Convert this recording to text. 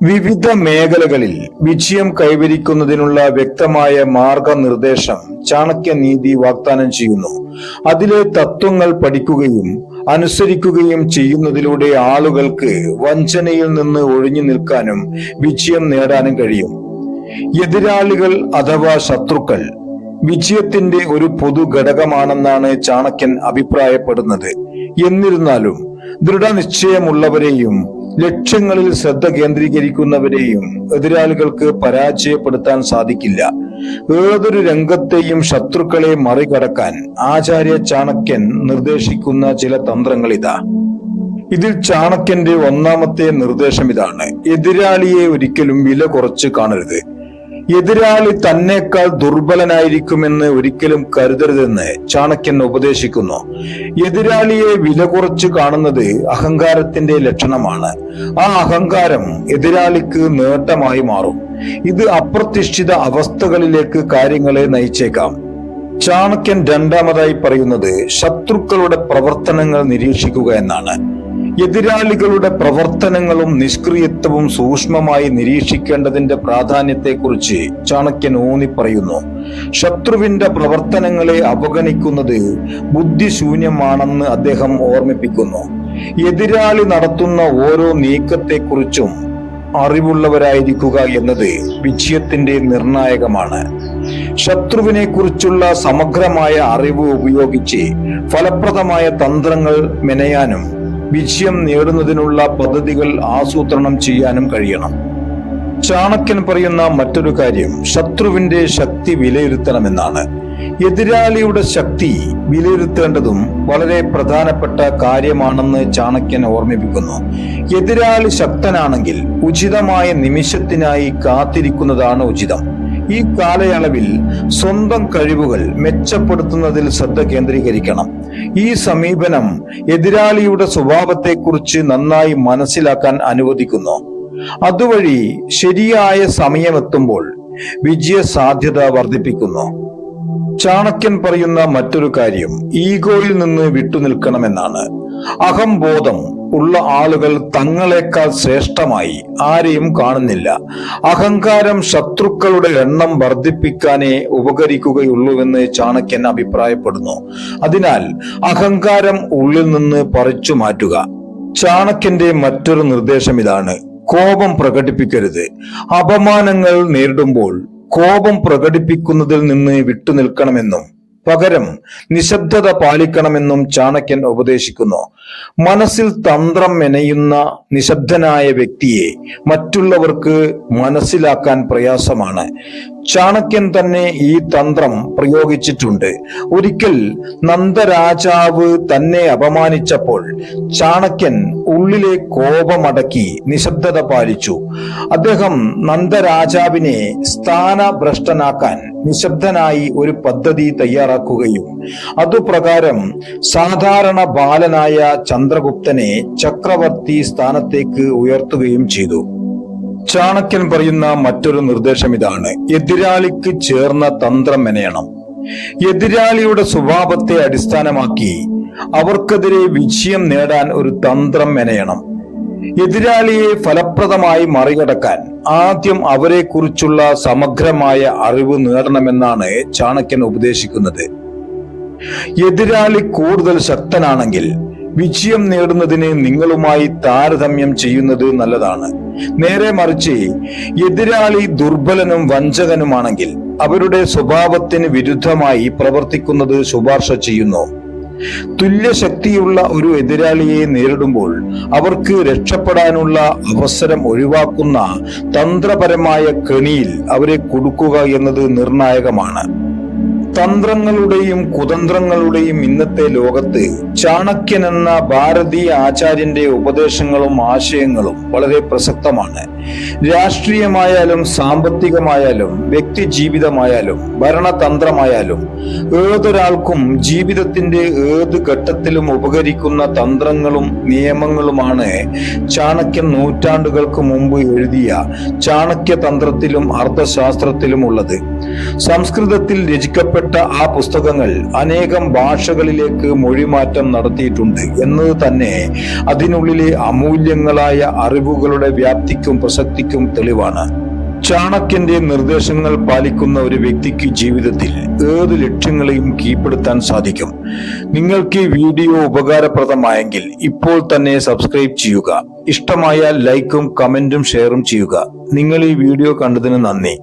വിവിധ മേഖലകളിൽ വിജയം കൈവരിക്കുന്നതിനുള്ള വ്യക്തമായ മാർഗനിർദ്ദേശം ചാണക്യനീതി വാഗ്ദാനം ചെയ്യുന്നു. അതിലെ തത്വങ്ങൾ പഠിക്കുകയും അനുസരിക്കുകയും ചെയ്യുന്നതിലൂടെ ആളുകൾക്ക് വഞ്ചനയിൽ നിന്ന് ഒഴിഞ്ഞു നിൽക്കാനും വിജയം നേടാനും കഴിയും. എതിരാളികൾ അഥവാ ശത്രുക്കൾ വിജയത്തിന്റെ ഒരു പൊതു ഘടകമാണെന്നാണ് ചാണക്യൻ അഭിപ്രായപ്പെടുന്നത്. എന്നിരുന്നാലും ദൃഢനിശ്ചയമുള്ളവരെയും ലക്ഷ്യങ്ങളിൽ ശ്രദ്ധ കേന്ദ്രീകരിക്കുന്നവരെയും എതിരാളികൾക്ക് പരാജയപ്പെടുത്താൻ സാധിക്കില്ല. ഏതൊരു രംഗത്തെയും ശത്രുക്കളെ മറികടക്കാൻ ആചാര്യ ചാണക്യൻ നിർദ്ദേശിക്കുന്ന ചില തന്ത്രങ്ങളിതാ. ഇതിൽ ചാണക്യന്റെ ഒന്നാമത്തെ നിർദ്ദേശം ഇതാണ്: എതിരാളിയെ ഒരിക്കലും വില കുറച്ച് കാണരുത്. എതിരാളി തന്നേക്കാൾ ദുർബലനായിരിക്കുമെന്ന് ഒരിക്കലും കരുതരുതെന്ന് ചാണക്യൻ ഉപദേശിക്കുന്നു. എതിരാളിയെ വില കുറച്ച് കാണുന്നത് അഹങ്കാരത്തിന്റെ ലക്ഷണമാണ്. ആ അഹങ്കാരം എതിരാളിക്ക് നേട്ടമായി മാറും. ഇത് അപ്രതീക്ഷിത അവസ്ഥകളിലേക്ക് കാര്യങ്ങളെ നയിച്ചേക്കാം. ചാണക്യൻ രണ്ടാമതായി പറയുന്നത് ശത്രുക്കളുടെ പ്രവർത്തനങ്ങൾ നിരീക്ഷിക്കുക എന്നാണ്. എതിരാളികളുടെ പ്രവർത്തനങ്ങളും നിഷ്ക്രിയത്വവും സൂക്ഷ്മമായി നിരീക്ഷിക്കേണ്ടതിന്റെ പ്രാധാന്യത്തെക്കുറിച്ച് ചാണക്യൻ ഊന്നി പറയുന്നു. ശത്രുവിന്റെ പ്രവർത്തനങ്ങളെ അവഗണിക്കുന്നത് ബുദ്ധിശൂന്യമാണെന്ന് അദ്ദേഹം ഓർമ്മിപ്പിക്കുന്നു. എതിരാളി നടത്തുന്ന ഓരോ നീക്കത്തെക്കുറിച്ചും അറിവുള്ളവരായിരിക്കുക എന്നത് വിജയത്തിന്റെ നിർണായകമാണ്. ശത്രുവിനെ കുറിച്ചുള്ള സമഗ്രമായ അറിവ് ഉപയോഗിച്ച് ഫലപ്രദമായ തന്ത്രങ്ങൾ മെനയാനും വിജയം നേടുന്നതിനുള്ള പദ്ധതികൾ ആസൂത്രണം ചെയ്യാനും കഴിയണം. ചാണക്യൻ പറയുന്ന മറ്റൊരു കാര്യം ശത്രുവിന്റെ ശക്തി വിലയിരുത്തണമെന്നാണ്. എതിരാളിയുടെ ശക്തി വിലയിരുത്തേണ്ടതും വളരെ പ്രധാനപ്പെട്ട കാര്യമാണെന്ന് ചാണക്യൻ ഓർമ്മിപ്പിക്കുന്നു. എതിരാളി ശക്തനാണെങ്കിൽ ഉചിതമായ നിമിഷത്തിനായി കാത്തിരിക്കുന്നതാണ് ഉചിതം. ഈ കാലയളവിൽ സ്വന്തം കഴിവുകൾ മെച്ചപ്പെടുത്തുന്നതിൽ ശ്രദ്ധ കേന്ദ്രീകരിക്കണം. ഈ സമീപനം എതിരാളിയുടെ സ്വഭാവത്തെക്കുറിച്ച് നന്നായി മനസ്സിലാക്കാൻ അനുവദിക്കുന്നു. അതുവഴി ശരിയായ സമയമെത്തുമ്പോൾ വിജയ സാധ്യത വർദ്ധിപ്പിക്കുന്നു. ചാണക്യൻ പറയുന്ന മറ്റൊരു കാര്യം ഈഗോയിൽ നിന്ന് വിട്ടുനിൽക്കണമെന്നാണ്. അഹംബോധം ഉള്ള ആളുകൾ തങ്ങളെക്കാൾ ശ്രേഷ്ഠമായി ആരെയും കാണുന്നില്ല. അഹങ്കാരം ശത്രുക്കളുടെ എണ്ണം വർദ്ധിപ്പിക്കാനേ ഉപകരിക്കുകയുള്ളൂവെന്ന് ചാണക്യൻ അഭിപ്രായപ്പെടുന്നു. അതിനാൽ അഹങ്കാരം ഉള്ളിൽ നിന്ന് പറിച്ചു മാറ്റുക. ചാണക്യന്റെ മറ്റൊരു നിർദ്ദേശം ഇതാണ്: കോപം പ്രകടിപ്പിക്കരുത്. അപമാനങ്ങൾ നേരിടുമ്പോൾ കോപം പ്രകടിപ്പിക്കുന്നതിൽ നിന്ന് വിട്ടുനിൽക്കണമെന്നും പകരം നിശബ്ദത പാലിക്കണമെന്നും ചാണക്യൻ ഉപദേശിക്കുന്നു. മനസ്സിൽ തന്ത്രം മെനയുന്ന നിശബ്ദനായ വ്യക്തിയെ മറ്റുള്ളവർക്ക് മനസ്സിലാക്കാൻ പ്രയാസമാണ്. ചാണക്യൻ തന്നെ ഈ തന്ത്രം പ്രയോഗിച്ചിട്ടുണ്ട്. ഒരിക്കൽ നന്ദരാജാവ് തന്നെ അപമാനിച്ചപ്പോൾ ചാണക്യൻ ഉള്ളിലെ കോപമടക്കി നിശബ്ദത പാലിച്ചു. അദ്ദേഹം നന്ദരാജാവിനെ സ്ഥാനഭ്രഷ്ടനാക്കാൻ നിശബ്ദനായി ഒരു പദ്ധതി തയ്യാറാക്കുകയും അതുപ്രകാരം സാധാരണ ബാലനായ ചന്ദ്രഗുപ്തനെ ചക്രവർത്തി സ്ഥാനത്തേക്ക് ഉയർത്തുകയും ചെയ്തു. ചാണക്യൻ പറയുന്ന മറ്റൊരു നിർദ്ദേശം ഇതാണ്: എതിരാളിക്ക് ചേർന്ന തന്ത്രം മെനയണം. എതിരാളിയുടെ സ്വഭാവത്തെ അടിസ്ഥാനമാക്കി അവർക്കെതിരെ വിജയം നേടാൻ ഒരു തന്ത്രം മെനയണം. എതിരാളിയെ ഫലപ്രദമായി മറികടക്കാൻ ആദ്യം അവരെ കുറിച്ചുള്ള സമഗ്രമായ അറിവ് നേടണമെന്നാണ് ചാണക്യൻ ഉപദേശിക്കുന്നത്. എതിരാളി കൂടുതൽ ശക്തനാണെങ്കിൽ വിജയം നേടുന്നതിന് നിങ്ങളുമായി താരതമ്യം ചെയ്യുന്നത് നല്ലതാണ്. നേരെ മറിച്ച് എതിരാളി ദുർബലനും വഞ്ചകനുമാണെങ്കിൽ അവരുടെ സ്വഭാവത്തിന് വിരുദ്ധമായി പ്രവർത്തിക്കുന്നത് ശുപാർശ ചെയ്യുന്നു. തുല്യശക്തിയുള്ള ഒരു എതിരാളിയെ നേരിടുമ്പോൾ അവർക്ക് രക്ഷപ്പെടാനുള്ള അവസരം ഒഴിവാക്കുന്ന തന്ത്രപരമായ കെണിയിൽ അവരെ കുടുക്കുക എന്നത് നിർണായകമാണ്. തന്ത്രങ്ങളുടെയും കുതന്ത്രങ്ങളുടെയും ഇന്നത്തെ ലോകത്ത് ചാണക്യൻ എന്ന ഭാരതീയ ആചാര്യന്റെ ഉപദേശങ്ങളും ആശയങ്ങളും വളരെ പ്രസക്തമാണ്. രാഷ്ട്രീയമായാലും സാമ്പത്തികമായാലും വ്യക്തി ജീവിതമായാലും ഭരണതന്ത്രമായാലും ഏതൊരാൾക്കും ജീവിതത്തിന്റെ ഏത് ഘട്ടത്തിലും ഉപകരിക്കുന്ന തന്ത്രങ്ങളും നിയമങ്ങളുമാണ് ചാണക്യൻ നൂറ്റാണ്ടുകൾക്ക് മുമ്പ് എഴുതിയ ചാണക്യതന്ത്രത്തിലും അർത്ഥശാസ്ത്രത്തിലും ഉള്ളത്. സംസ്കൃതത്തിൽ രചിക്കപ്പെട്ട എഴുതപ്പെട്ട ആ പുസ്തകങ്ങൾ അനേകം ഭാഷകളിലേക്ക് മൊഴിമാറ്റം നടത്തിയിട്ടുണ്ട് എന്നത് തന്നെ അതിനുള്ളിലെ അമൂല്യങ്ങളായ അറിവുകളുടെ വ്യാപ്തിക്കും പ്രസക്തിക്കും തെളിവാണ്. ചാണക്യന്റെ നിർദ്ദേശങ്ങൾ പാലിക്കുന്ന ഒരു വ്യക്തിക്ക് ജീവിതത്തിൽ ഏത് ലക്ഷ്യങ്ങളെയും കീഴ്പ്പെടുത്താൻ സാധിക്കും. നിങ്ങൾക്ക് ഈ വീഡിയോ ഉപകാരപ്രദമായെങ്കിൽ ഇപ്പോൾ തന്നെ സബ്സ്ക്രൈബ് ചെയ്യുക. ഇഷ്ടമായാൽ ലൈക്കും കമന്റും ഷെയറും ചെയ്യുക. നിങ്ങൾ ഈ വീഡിയോ കണ്ടതിന് നന്ദി.